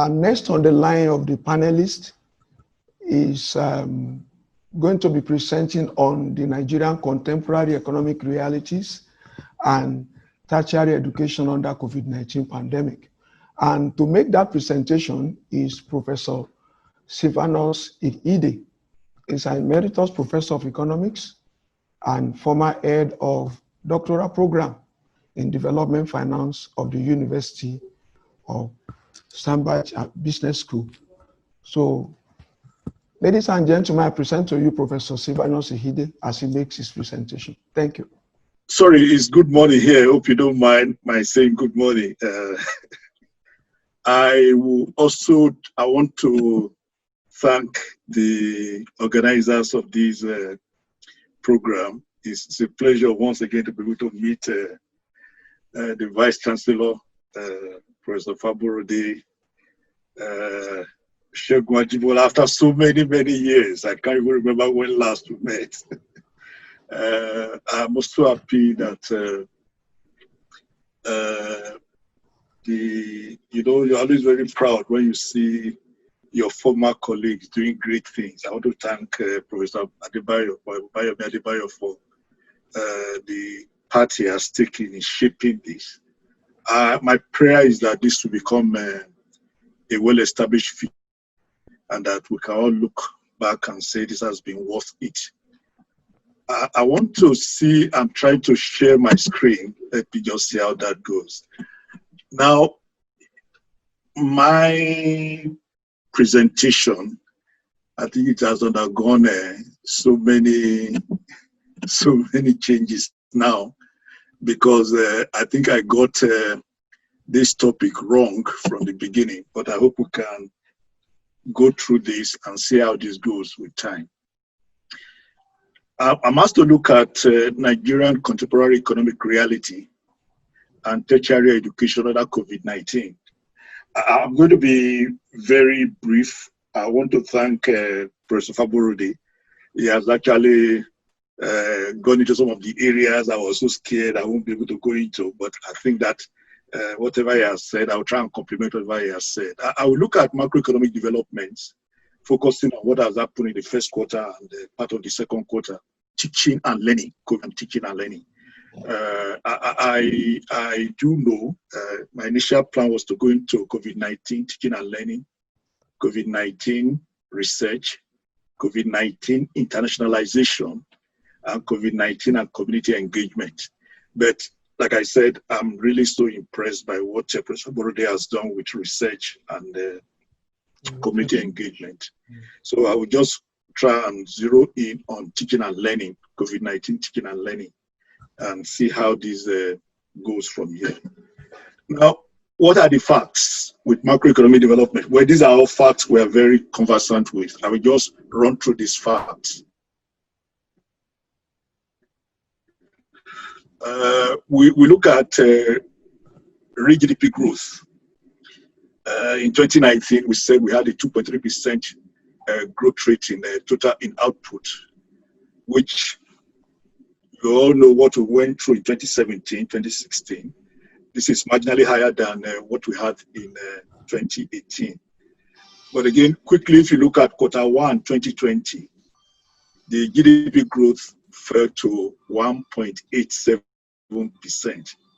Next on the line of the panelist is going to be presenting on the Nigerian contemporary economic realities and tertiary education under COVID-19 pandemic. And to make that presentation is Professor Sylvanus Ikhide. He's an emeritus professor of economics and former head of doctoral program in development finance of the University of Stanford Business School. So, ladies and gentlemen, I present to you Professor Sylvanus Ikhide as he makes his presentation. Thank you. Sorry, it's good morning here. I hope you don't mind my saying good morning. I want to thank the organizers of this program. It's a pleasure once again to be able to meet the Vice Chancellor, Professor Faborode, Segun Ajibola, after so many years. I can't even remember when last we met. I'm also happy that you're always very proud when you see your former colleagues doing great things. I want to thank Professor Adebayo for the part he has taken in shaping this. My prayer is that this will become a well-established feature and that we can all look back and say this has been worth it. I want to see, I'm trying to share my screen. Let me just see how that goes. Now, my presentation, I think it has undergone so many changes now, because I think I got this topic wrong from the beginning, but I hope we can go through this and see how this goes with time. I'm asked to look at Nigerian contemporary economic reality and tertiary education under COVID-19. I'm going to be very brief. I want to thank Professor Faborode. He has actually gone into some of the areas I was so scared I won't be able to go into, but I think that whatever he has said, I'll try and complement whatever he has said. I will look at macroeconomic developments, focusing on what has happened in the first quarter and part of the second quarter, teaching and learning, teaching and learning. I do know my initial plan was to go into COVID-19 teaching and learning, COVID-19 research, COVID-19 internationalization, and COVID-19 and community engagement. But like I said, I'm really so impressed by what Professor Borode has done with research and community engagement. So I will just try and zero in on teaching and learning, COVID-19 teaching and learning, and see how this goes from here. Now, what are the facts with macroeconomic development? Well, these are all facts we are very conversant with. I will just run through these facts. We look at real GDP growth. In 2019, we said we had a 2.3% growth rate in total in output, which you all know what we went through in 2017, 2016. This is marginally higher than what we had in 2018. But again, quickly, if you look at Q1 2020, the GDP growth fell to 1.87%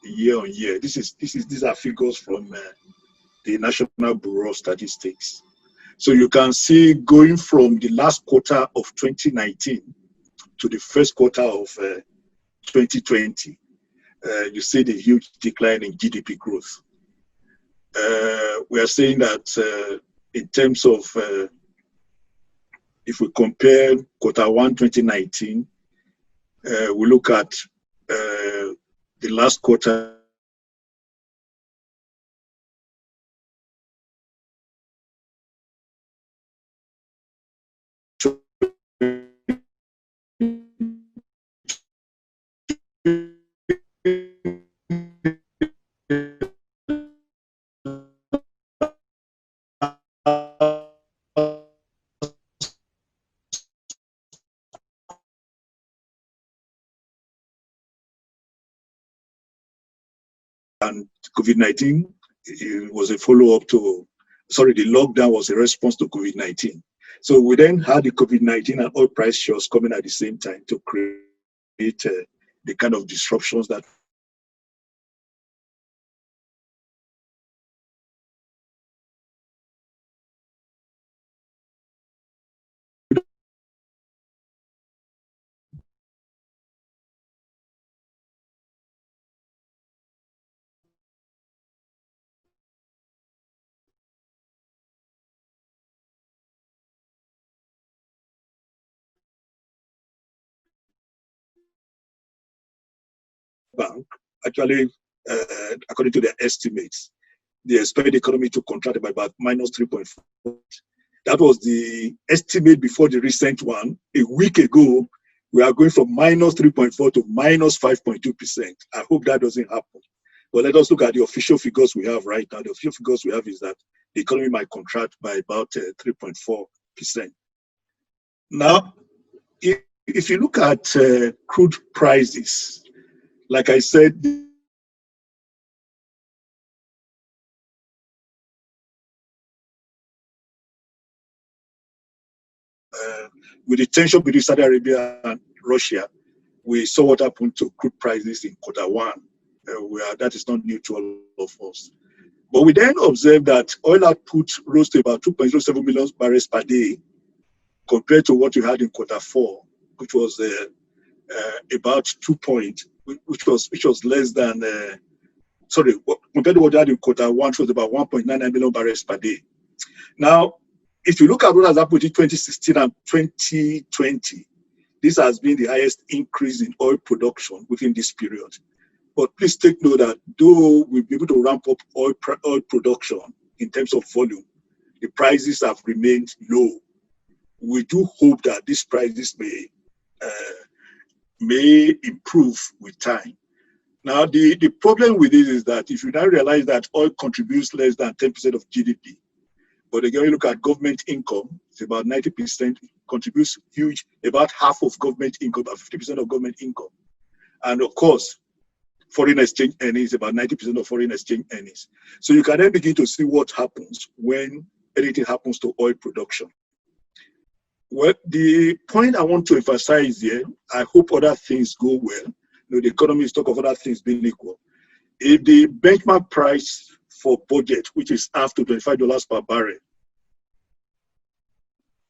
year on year. These are figures from the National Bureau of Statistics. So you can see going from the last quarter of 2019 to the first quarter of 2020, you see the huge decline in GDP growth. We are saying that in terms of, if we compare Q1 2019, we look at the last quarter and COVID-19 was a follow-up to sorry, the lockdown was a response to COVID-19. So we then had the COVID-19 and oil price shocks coming at the same time to create the kind of disruptions that bank actually, according to their estimates, they expect the economy to contract by about minus 3.4. That was the estimate before the recent one. A week ago, we are going from minus 3.4 to minus 5.2%. I hope that doesn't happen. But let us look at the official figures we have right now. The official figures we have is that the economy might contract by about 3.4%. Now, if you look at crude prices, like I said, with the tension between Saudi Arabia and Russia, we saw what happened to crude prices in Q1. That is not new to all of us. But we then observed that oil output rose to about 2.07 million barrels per day compared to what we had in Q4, which was about 2 point, which was less than, compared to what we had in Q1, which was about 1.99 million barrels per day. Now, if you look at what has happened in 2016 and 2020, this has been the highest increase in oil production within this period. But please take note that though we'll be able to ramp up oil production in terms of volume, the prices have remained low. We do hope that these prices may improve with time. Now, the problem with this is that if you now realize that oil contributes less than 10% of GDP, but again, you look at government income, it's about 90%, contributes huge, about half of government income, about 50% of government income. And of course, foreign exchange earnings, about 90% of foreign exchange earnings. So you can then begin to see what happens when anything happens to oil production. Well, the point I want to emphasize here, I hope other things go well. The economists talk of other things being equal. If the benchmark price for budget, which is half to $25 per barrel,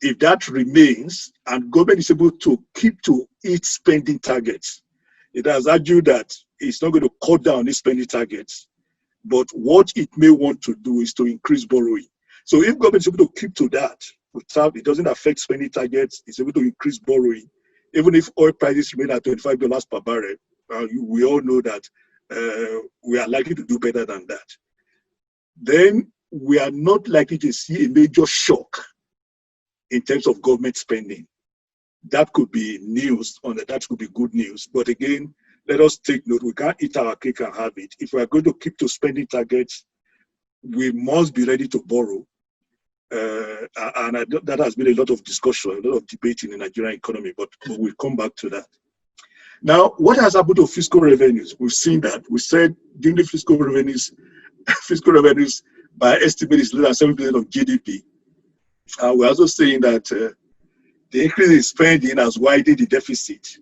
if that remains and government is able to keep to its spending targets, it has argued that it's not going to cut down its spending targets, but what it may want to do is to increase borrowing. So if government is able to keep to that, it doesn't affect spending targets, it's able to increase borrowing, even if oil prices remain at $25 per barrel, we all know that we are likely to do better than that. Then we are not likely to see a major shock in terms of government spending. That could be news, that could be good news. But again, let us take note, we can't eat our cake and have it. If we are going to keep to spending targets, we must be ready to borrow. And that has been a lot of discussion, a lot of debate in the Nigerian economy, but we'll come back to that. Now, what has happened to fiscal revenues? We've seen that. We said during the fiscal revenues by estimate is less than 7% of GDP. We're also saying that the increase in spending has widened the deficit.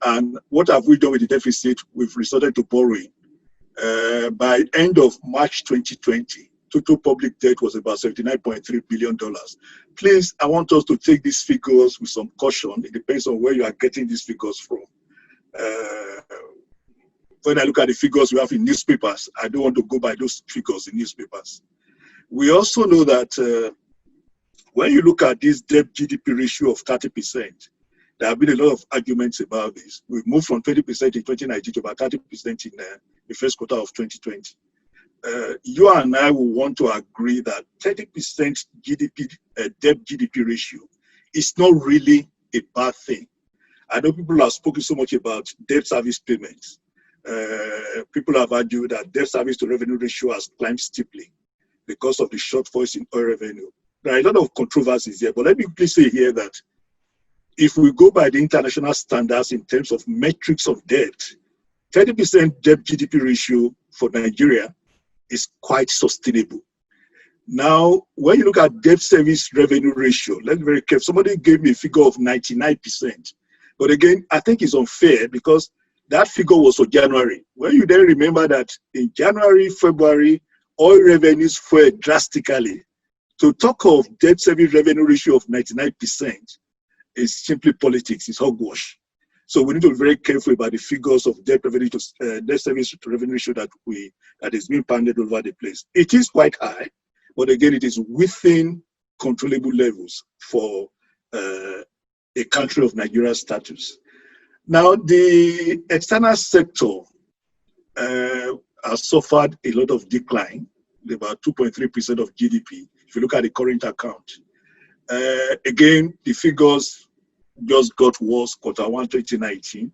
And what have we done with the deficit? We've resorted to borrowing. By end of March 2020, total public debt was about $79.3 billion. Please, I want us to take these figures with some caution. It depends on where you are getting these figures from. When I look at the figures we have in newspapers, I don't want to go by those figures in newspapers. We also know that when you look at this debt GDP ratio of 30%, there have been a lot of arguments about this. We've moved from 20% in 2019 to about 30% in the first quarter of 2020. You and I will want to agree that 30% GDP, debt GDP ratio is not really a bad thing. I know people have spoken so much about debt service payments. People have argued that debt service to revenue ratio has climbed steeply because of the shortfalls in oil revenue. There are a lot of controversies here, but let me quickly say here that if we go by the international standards in terms of metrics of debt, 30% debt GDP ratio for Nigeria is quite sustainable. Now, when you look at debt service revenue ratio, let's be very careful. Somebody gave me a figure of 99%. But again, I think it's unfair because that figure was for January. When you then remember that in January, February, oil revenues fell drastically. To talk of debt service revenue ratio of 99% is simply politics, it's hogwash. So we need to be very careful about the figures of debt service revenue ratio that is being pounded over the place. It is quite high, but again, it is within controllable levels for a country of Nigeria's status. Now, the external sector has suffered a lot of decline, about 2.3% of GDP, if you look at the current account. Again, the figures just got worse, Q1 2019.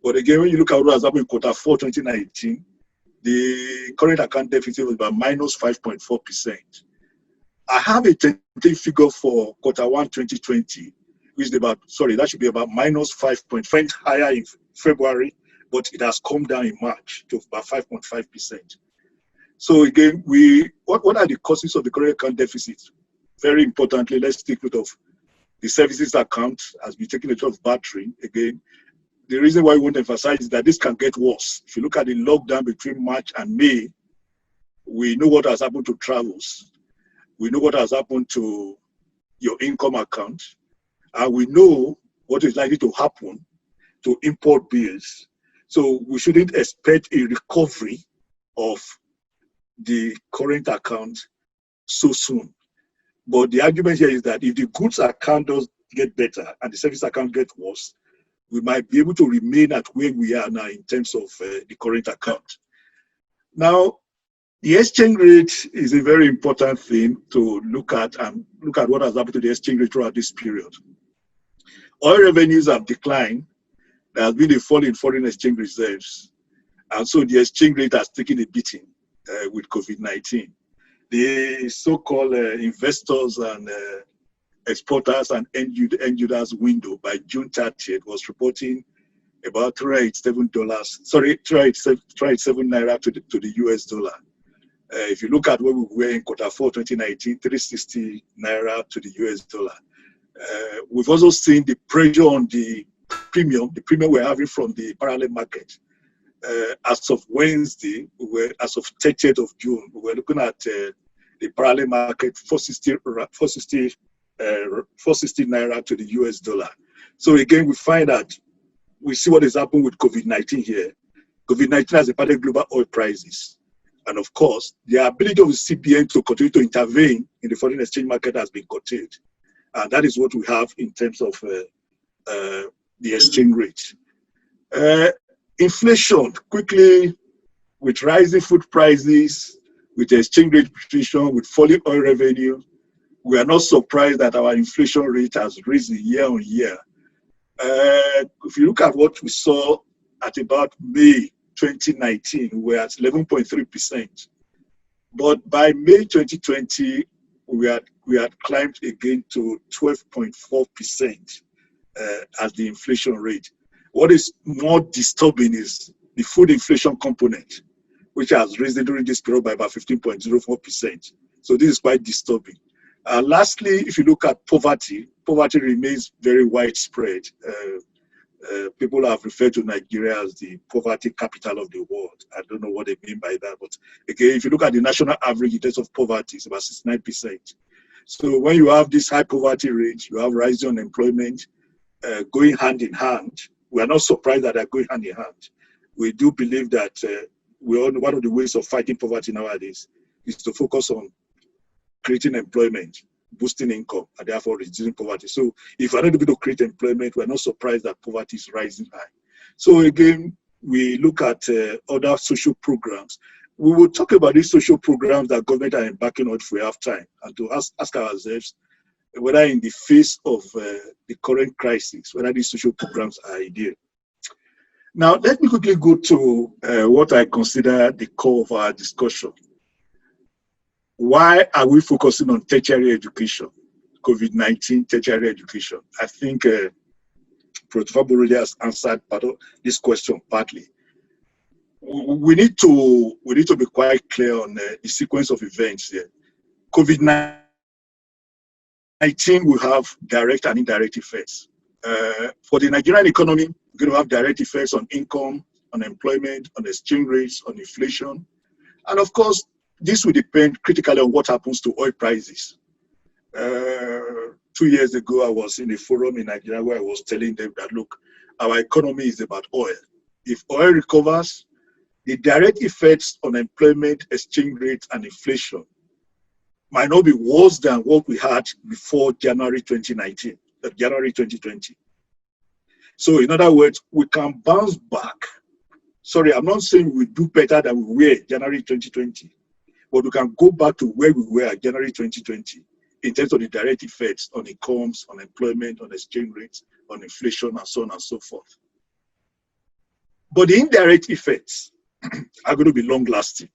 But again, when you look at what has happened in Q4 2019, the current account deficit was about minus 5.4%. I have a tentative figure for Q1 2020, which is about, that should be about minus 5.5, higher in February, but it has come down in March to about 5.5%. So again, what are the causes of the current account deficit? Very importantly, let's take note of the services account has been taking a lot of battering. Again, the reason why we want to emphasize is that this can get worse. If you look at the lockdown between March and May, we know what has happened to travels. We know what has happened to your income account. And we know what is likely to happen to import bills. So we shouldn't expect a recovery of the current account so soon. But the argument here is that if the goods account does get better and the service account gets worse, we might be able to remain at where we are now in terms of the current account. Now, the exchange rate is a very important thing to look at, and look at what has happened to the exchange rate throughout this period. Oil revenues have declined. There has been a fall in foreign exchange reserves. And so the exchange rate has taken a beating with COVID-19. The so-called investors and exporters and end users window by June 30th was reporting about $387 naira to the US dollar. If you look at where we were in Q4 2019, 360 naira to the US dollar. We've also seen the pressure on the premium we're having from the parallel market. As of Wednesday, as of 30th of June, we were looking at the parallel market 460 naira to the US dollar. So again, we find that we see what is happening with COVID-19 here. COVID-19 has impacted global oil prices. And of course, the ability of the CBN to continue to intervene in the foreign exchange market has been curtailed. And that is what we have in terms of the exchange rate. Inflation, quickly, with rising food prices, with exchange rate depreciation, with falling oil revenue, we are not surprised that our inflation rate has risen year on year. If you look at what we saw at about May 2019, we were at 11.3%. But by May 2020, we had climbed again to 12.4% as the inflation rate. What is more disturbing is the food inflation component, which has risen during this period by about 15.04%. So this is quite disturbing. Lastly, if you look at poverty remains very widespread. People have referred to Nigeria as the poverty capital of the world. I don't know what they mean by that, but again, if you look at the national average in terms of poverty, it's about 69%. So when you have this high poverty rate, you have rising unemployment going hand in hand. We are not surprised that they're going hand in hand. We do believe that one of the ways of fighting poverty nowadays is to focus on creating employment, boosting income, and therefore reducing poverty. So if we're not able to create employment, we're not surprised that poverty is rising high. So again, we look at other social programs. We will talk about these social programs that government are embarking on if we have time, and to ask ourselves whether in the face of the current crisis, whether these social programs are ideal. Now, let me quickly go to what I consider the core of our discussion. Why are we focusing on tertiary education, COVID-19 tertiary education? I think Prof already has answered part of this question partly. We need to be quite clear on the sequence of events here. COVID-19 will have direct and indirect effects. For the Nigerian economy, we're going to have direct effects on income, on employment, on exchange rates, on inflation. And of course, this will depend critically on what happens to oil prices. 2 years ago, I was in a forum in Nigeria where I was telling them that, look, our economy is about oil. If oil recovers, the direct effects on employment, exchange rates, and inflation might not be worse than what we had before January 2019, January 2020. So in other words, we can bounce back. Sorry, I'm not saying we do better than we were January 2020, but we can go back to where we were at January 2020 in terms of the direct effects on incomes, on employment, on exchange rates, on inflation, and so on and so forth. But the indirect effects are going to be long-lasting.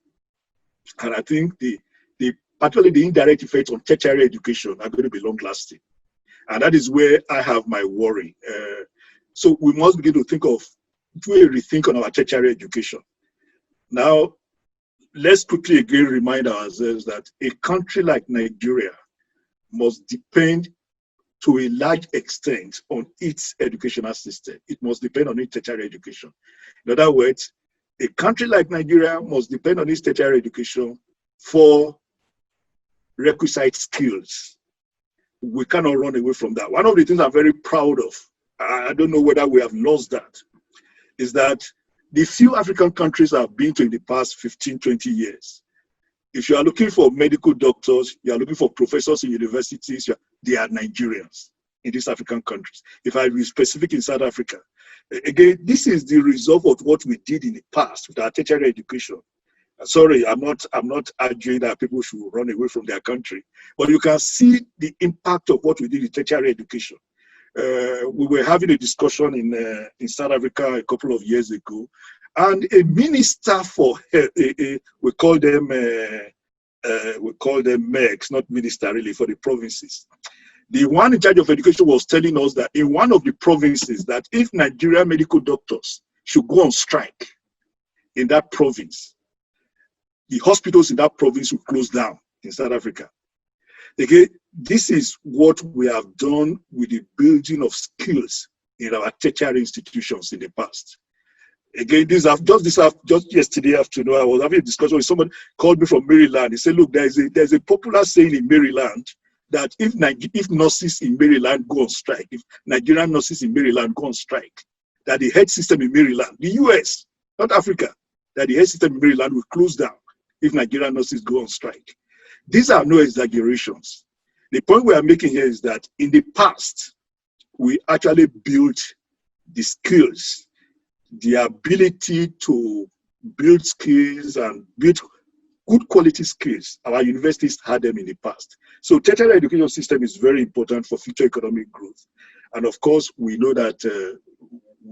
And I think particularly the indirect effects on tertiary education are going to be long-lasting. And that is where I have my worry. So we must begin to do a rethink on our tertiary education. Now, let's quickly again remind ourselves that a country like Nigeria must depend to a large extent on its educational system. It must depend on its tertiary education. In other words, a country like Nigeria must depend on its tertiary education for requisite skills. We cannot run away from that. One of the things I'm very proud of, I don't know whether we have lost that, is that the few African countries I've been to in the past 15, 20 years, if you are looking for medical doctors, you are looking for professors in universities, they are Nigerians in these African countries. If I be specific in South Africa, again, this is the result of what we did in the past with our tertiary education. Sorry, I'm not arguing that people should run away from their country, but you can see the impact of what we did in tertiary education. We were having a discussion in South Africa a couple of years ago, and a minister for we call them MECs, not minister really, for the provinces. The one in charge of education was telling us that in one of the provinces, that if Nigerian medical doctors should go on strike in that province, the hospitals in that province will close down in South Africa. Again, this is what we have done with the building of skills in our tertiary institutions in the past. Again, just yesterday afternoon, I was having a discussion with someone called me from Maryland. He said, look, there's a popular saying in Maryland that if nurses in Maryland go on strike, if Nigerian nurses in Maryland go on strike, that the health system in Maryland, the US, not Africa, that the health system in Maryland will close down if Nigerian nurses go on strike. These are no exaggerations. The point we are making here is that in the past, we actually built the skills, the ability to build skills and build good quality skills. Our universities had them in the past. So tertiary education system is very important for future economic growth. And of course, we know that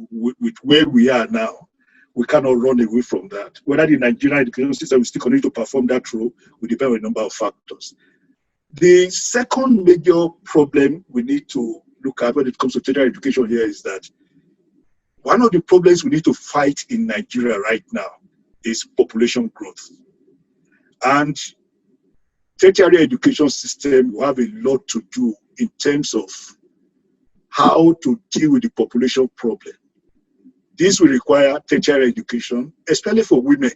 with where we are now, we cannot run away from that. Whether the Nigerian education system will still continue to perform that role will depend on a number of factors. The second major problem we need to look at when it comes to tertiary education here is that one of the problems we need to fight in Nigeria right now is population growth. And tertiary education system will have a lot to do in terms of how to deal with the population problem. This will require tertiary education, especially for women.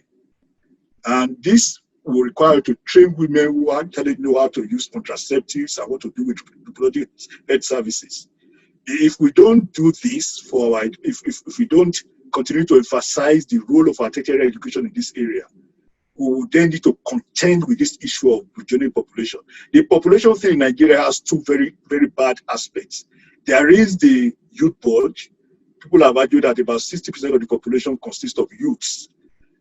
And this will require to train women who actually know how to use contraceptives and what to do with reproductive health services. If we don't do this if we don't continue to emphasize the role of our tertiary education in this area, we will then need to contend with this issue of burgeoning population. The population thing in Nigeria has two very, very bad aspects. There is the youth bulge. People have argued that about 60% of the population consists of youths.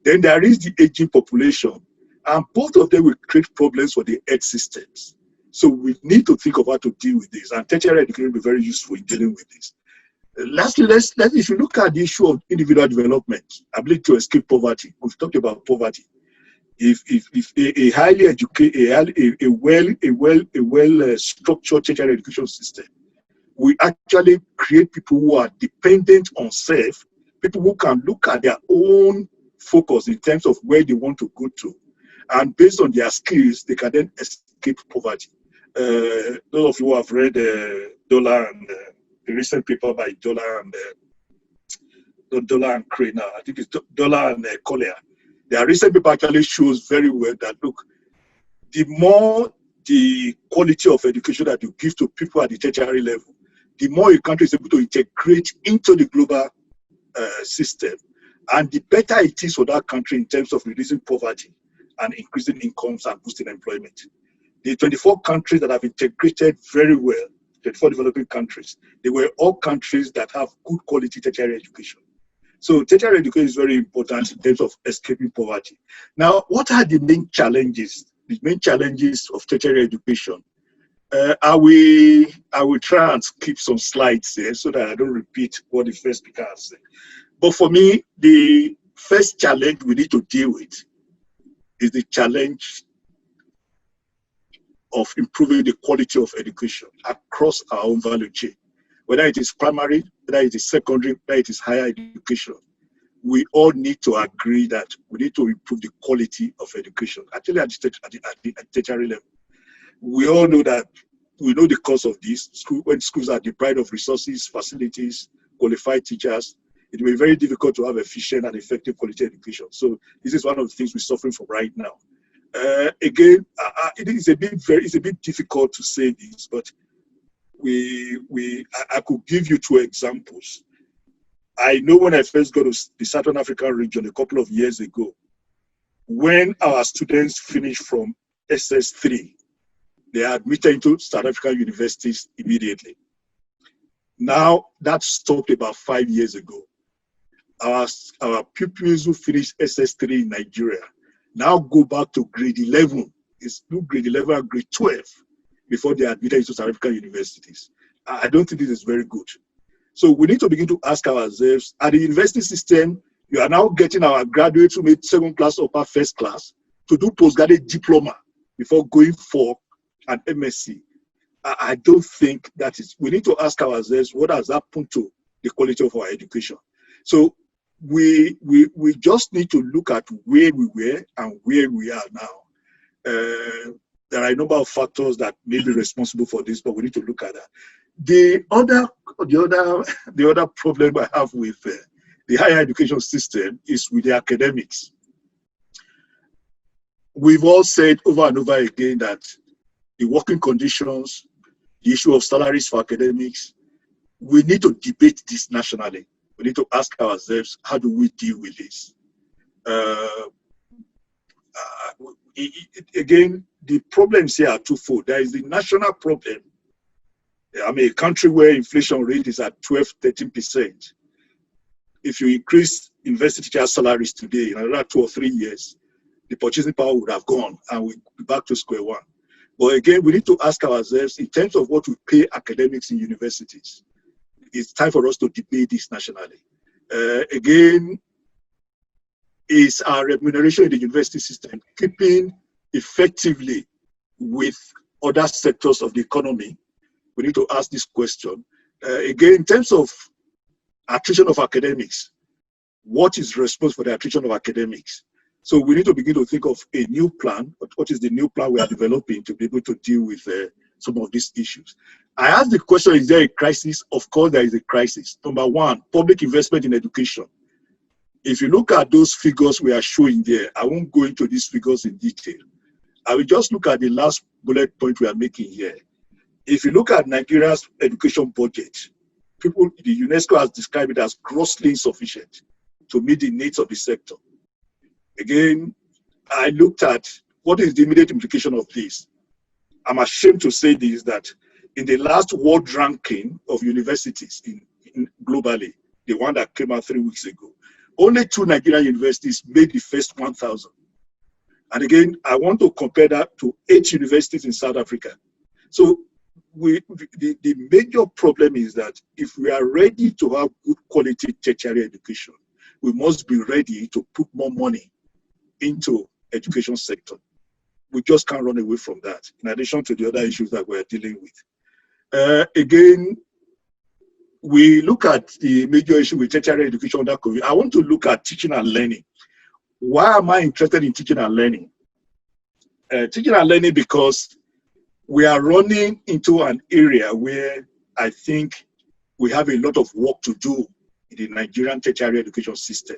Then there is the aging population, and both of them will create problems for the health systems. So we need to think of how to deal with this, and tertiary education will be very useful in dealing with this. Lastly, if you look at the issue of individual development, ability to escape poverty, we've talked about poverty. If a highly educated, a well structured tertiary education system, we actually create people who are dependent on self, people who can look at their own focus in terms of where they want to go to. And based on their skills, they can then escape poverty. Those of you who have read Dollar and the recent paper by Dollar and Crane now, I think it's Dollar and Collier. Their recent paper actually shows very well that, look, the more the quality of education that you give to people at the tertiary level, the more a country is able to integrate into the global system, and the better it is for that country in terms of reducing poverty and increasing incomes and boosting employment. The 24 countries that have integrated very well, 24 developing countries, they were all countries that have good quality tertiary education. So tertiary education is very important in terms of escaping poverty. Now, what are the main challenges? The main challenges of tertiary education? I will try and skip some slides here so that I don't repeat what the first speaker has said. But for me, the first challenge we need to deal with is the challenge of improving the quality of education across our own value chain. Whether it is primary, whether it is secondary, whether it is higher education, we all need to agree that we need to improve the quality of education, actually at the tertiary level. We all know that, we know the cause of this. When schools are deprived of resources, facilities, qualified teachers, it will be very difficult to have efficient and effective quality education. So this is one of the things we're suffering from right now. Again, it's a bit difficult to say this, but I could give you 2 examples. I know when I first got to the Southern African region a couple of years ago, when our students finished from SS3, they are admitted into South African universities immediately. Now, that stopped about 5 years ago. Our pupils who finished SS3 in Nigeria now go back to grade 11. It's grade 11 and grade 12 before they are admitted into South African universities. I don't think this is very good. So we need to begin to ask ourselves, at the university system, you are now getting our graduates who made 2nd class or first class to do postgraduate diploma before going for an MSc. I don't think that is. We need to ask ourselves, what has happened to the quality of our education? So we just need to look at where we were and where we are now. There are a number of factors that may be responsible for this, but we need to look at that. The other problem I have with the higher education system is with the academics. We've all said over and over again that the working conditions, the issue of salaries for academics, we need to debate this nationally. We need to ask ourselves, how do we deal with this? Again, the problems here are twofold. There is the national problem. I mean, a country where inflation rate is at 12–13%. If you increase university teacher salaries today, in another 2 or 3 years, the purchasing power would have gone and we'll be back to square one. But again, we need to ask ourselves, in terms of what we pay academics in universities, it's time for us to debate this nationally. Again, is our remuneration in the university system keeping effectively with other sectors of the economy? We need to ask this question. Again, in terms of attrition of academics, what is responsible for the attrition of academics? So we need to begin to think of a new plan. What is the new plan we are developing to be able to deal with some of these issues? I asked the question, is there a crisis? Of course, there is a crisis. Number one, public investment in education. If you look at those figures we are showing there, I won't go into these figures in detail. I will just look at the last bullet point we are making here. If you look at Nigeria's education budget, the UNESCO has described it as grossly insufficient to meet the needs of the sector. Again, I looked at what is the immediate implication of this. I'm ashamed to say this, that in the last world ranking of universities globally, the one that came out 3 weeks ago, only 2 Nigerian universities made the first 1,000. And again, I want to compare that to 8 universities in South Africa. So the major problem is that if we are ready to have good quality tertiary education, we must be ready to put more money into education sector. We just can't run away from that, in addition to the other issues that we're dealing with. Again, we look at the major issue with tertiary education under COVID. I want to look at teaching and learning. Why am I interested in teaching and learning? Teaching and learning because we are running into an area where I think we have a lot of work to do in the Nigerian tertiary education system.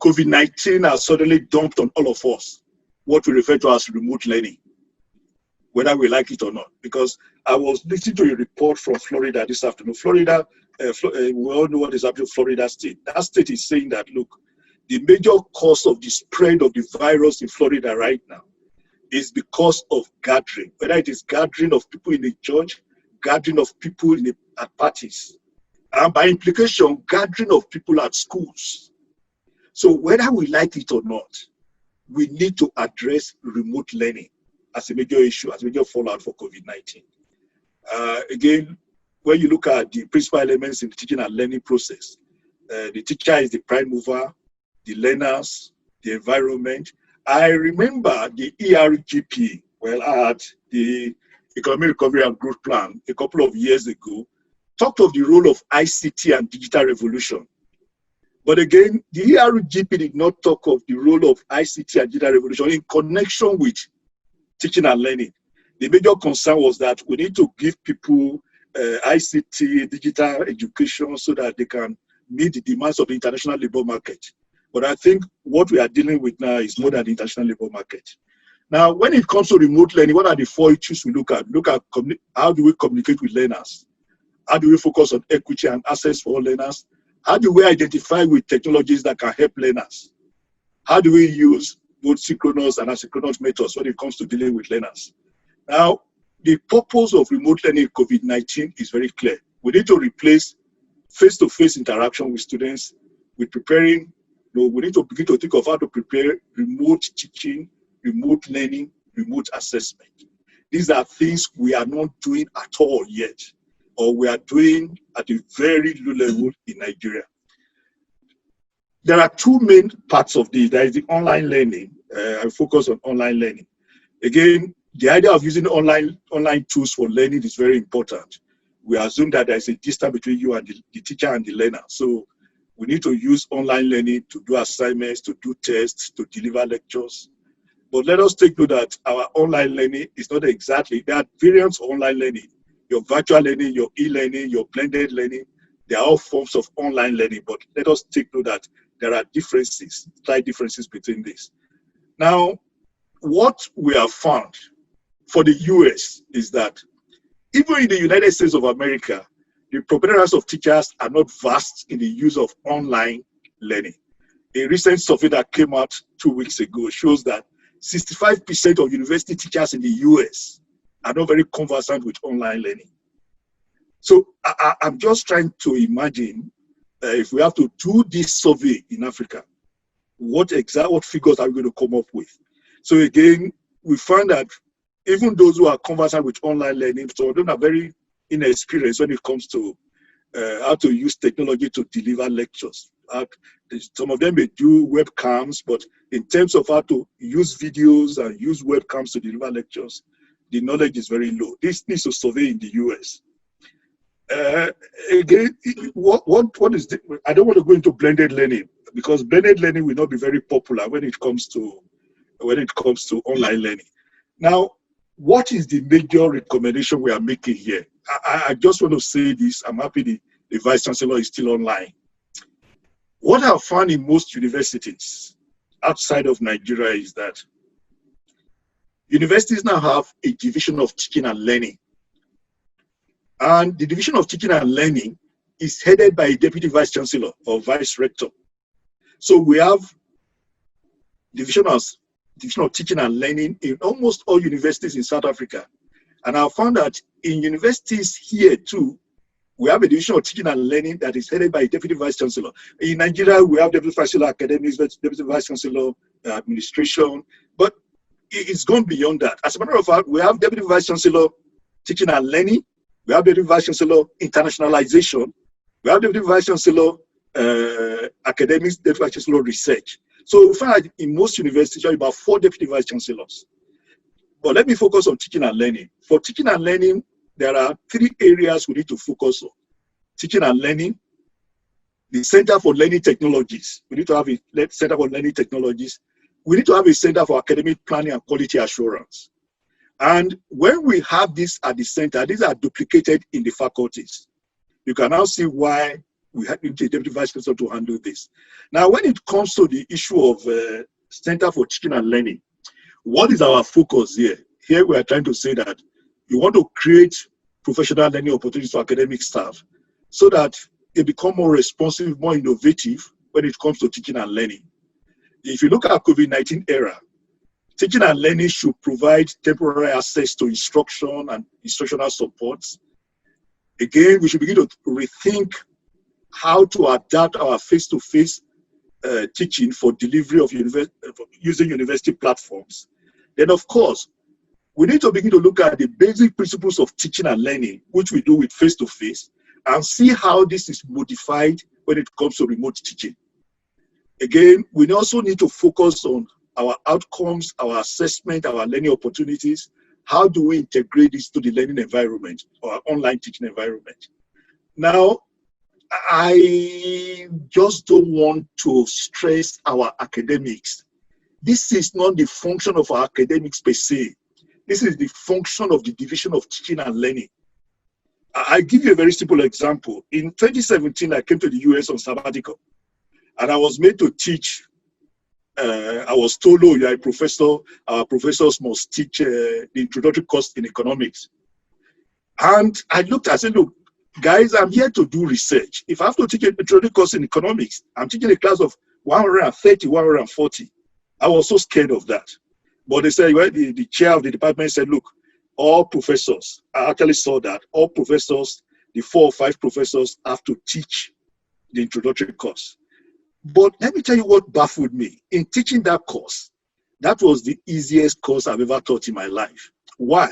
COVID-19 has suddenly dumped on all of us what we refer to as remote learning, whether we like it or not. Because I was listening to a report from Florida this afternoon. Florida, we all know what is happening in Florida state. That state is saying that, look, the major cause of the spread of the virus in Florida right now is because of gathering, whether it is gathering of people in the church, gathering of people at parties, and by implication, gathering of people at schools. So whether we like it or not, we need to address remote learning as a major issue, as a major fallout for COVID-19. Again, when you look at the principal elements in the teaching and learning process, the teacher is the prime mover, the learners, the environment. I remember the ERGP, well, I had the Economic Recovery and Growth Plan a couple of years ago, talked of the role of ICT and digital revolution. But again, the ERGP did not talk of the role of ICT and digital revolution in connection with teaching and learning. The major concern was that we need to give people ICT, digital education, so that they can meet the demands of the international labor market. But I think what we are dealing with now is more than the international labor market. Now, when it comes to remote learning, what are the 4 issues we look at? Look at how do we communicate with learners? How do we focus on equity and access for all learners? How do we identify with technologies that can help learners? How do we use both synchronous and asynchronous methods when it comes to dealing with learners? Now, the purpose of remote learning in COVID-19 is very clear. We need to replace face-to-face interaction with students with preparing. We need to begin to think of how to prepare remote teaching, remote learning, remote assessment. These are things we are not doing at all yet, or we are doing at a very low level in Nigeria. There are 2 main parts of this. There is the online learning. I focus on online learning. Again, the idea of using online tools for learning is very important. We assume that there is a distance between you and the teacher and the learner. So we need to use online learning to do assignments, to do tests, to deliver lectures. But let us take note that our online learning is not exactly, there are variants of online learning. Your virtual learning, your e-learning, your blended learning, they are all forms of online learning. But let us take note that there are differences, slight differences between these. Now, what we have found for the US is that even in the United States of America, the preponderance of teachers are not vast in the use of online learning. A recent survey that came out 2 weeks ago shows that 65% of university teachers in the US are not very conversant with online learning. So I'm just trying to imagine if we have to do this survey in Africa, what figures are we going to come up with? So again, we find that even those who are conversant with online learning, some of them are very inexperienced when it comes to how to use technology to deliver lectures. Some of them may do webcams, but in terms of how to use videos and use webcams to deliver lectures, the knowledge is very low. This needs to survey in the US. Again, what is I don't want to go into blended learning, because blended learning will not be very popular when it comes to online learning. Now, what is the major recommendation we are making here? I just want to say this. I'm happy the Vice Chancellor is still online. What I've found in most universities outside of Nigeria is that universities now have a division of teaching and learning. And the division of teaching and learning is headed by a deputy vice chancellor or vice rector. So we have division of teaching and learning in almost all universities in South Africa. And I found that in universities here too, we have a division of teaching and learning that is headed by a deputy vice chancellor. In Nigeria, we have deputy vice chancellor academics, deputy vice chancellor administration, but it's gone beyond that. As a matter of fact, we have deputy vice chancellor teaching and learning, we have deputy vice chancellor internationalization, we have deputy vice chancellor academics, deputy vice chancellor research. So we find that in most universities, you have about 4 deputy vice chancellors. But let me focus on teaching and learning. For teaching and learning, there are 3 areas we need to focus on. Teaching and learning, the Center for Learning Technologies. We need to have a Center for Learning Technologies. We need to have a Center for Academic Planning and Quality Assurance. And when we have this at the center, these are duplicated in the faculties. You can now see why we had the Deputy Vice Chancellor to handle this. Now, when it comes to the issue of Center for Teaching and Learning, what is our focus here? Here we are trying to say that you want to create professional learning opportunities for academic staff so that they become more responsive, more innovative when it comes to teaching and learning. If you look at COVID-19 era, teaching and learning should provide temporary access to instruction and instructional supports. Again, we should begin to rethink how to adapt our face-to-face teaching for delivery of using university platforms. Then, of course, we need to begin to look at the basic principles of teaching and learning, which we do with face-to-face, and see how this is modified when it comes to remote teaching. Again, we also need to focus on our outcomes, our assessment, our learning opportunities. How do we integrate this to the learning environment or online teaching environment? Now, I just don't want to stress our academics. This is not the function of our academics per se. This is the function of the division of teaching and learning. I give you a very simple example. In 2017, I came to the US on sabbatical, and I was made to teach. I was told, oh, you're a professor. Our professors must teach the introductory course in economics. And I looked, I said, look, guys, I'm here to do research. If I have to teach an introductory course in economics, I'm teaching a class of 130, 140. I was so scared of that. But they said, well, the chair of the department said, look, all professors, I actually saw that, all professors, the 4 or 5 professors have to teach the introductory course. But let me tell you what baffled me. In teaching that course, that was the easiest course I've ever taught in my life. Why?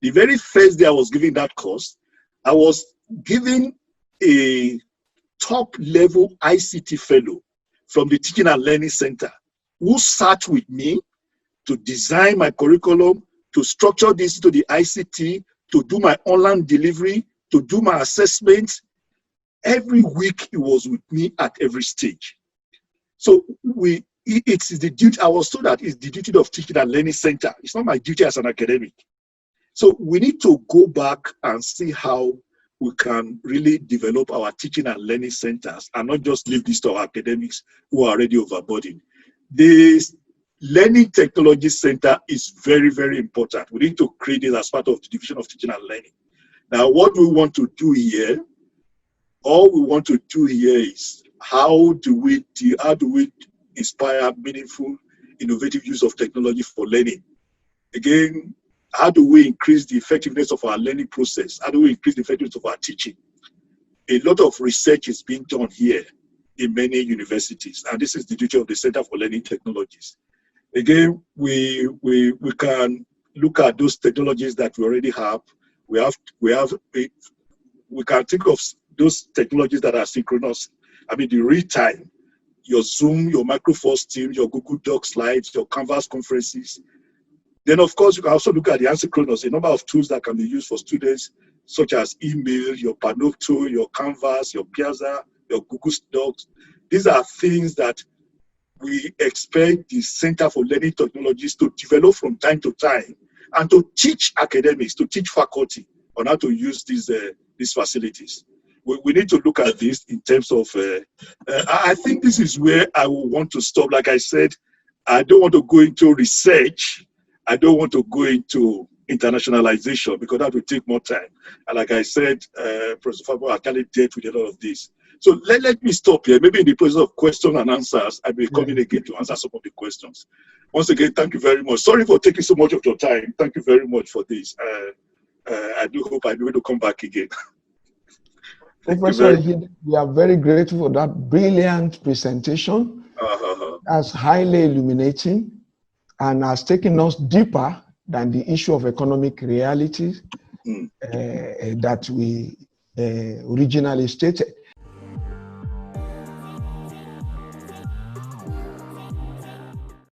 The very first day I was giving that course, I was giving a top-level ICT fellow from the Teaching and Learning Center who sat with me to design my curriculum, to structure this to the ICT, to do my online delivery, to do my assessments. Every week he was with me at every stage. So it's the duty, I was told that it's the duty of Teaching and Learning Center. It's not my duty as an academic. So we need to go back and see how we can really develop our teaching and learning centers and not just leave this to our academics who are already overburdened. This Learning Technology Center is very, very important. We need to create it as part of the Division of Teaching and Learning. Now, what we want to do here, all we want to do here is how do we inspire meaningful, innovative use of technology for learning? Again, how do we increase the effectiveness of our learning process? How do we increase the effectiveness of our teaching? A lot of research is being done here in many universities, and this is the duty of the Center for Learning Technologies. Again, we can look at those technologies that we already have. We can think of those technologies that are synchronous. I mean, the real time, your Zoom, your Microsoft Teams, your Google Docs slides, your Canvas conferences. Then, of course, you can also look at the asynchronous, a number of tools that can be used for students, such as email, your Panopto, your Canvas, your Piazza, your Google Docs. These are things that we expect the Center for Learning Technologies to develop from time to time and to teach academics, to teach faculty on how to use these facilities. We need to look at this in terms of, I think this is where I will want to stop. Like I said, I don't want to go into research. I don't want to go into internationalization because that will take more time. And like I said, Professor Fabo, I can't deal with a lot of this. So let me stop here. Maybe in the process of questions and answers, I will come in again to answer some of the questions. Once again, thank you very much. Sorry for taking so much of your time. Thank you very much for this. I do hope I'll be able to come back again. Professor Ikhide, we are very grateful for that brilliant presentation. That's highly illuminating and has taken us deeper than the issue of economic realities that we originally stated.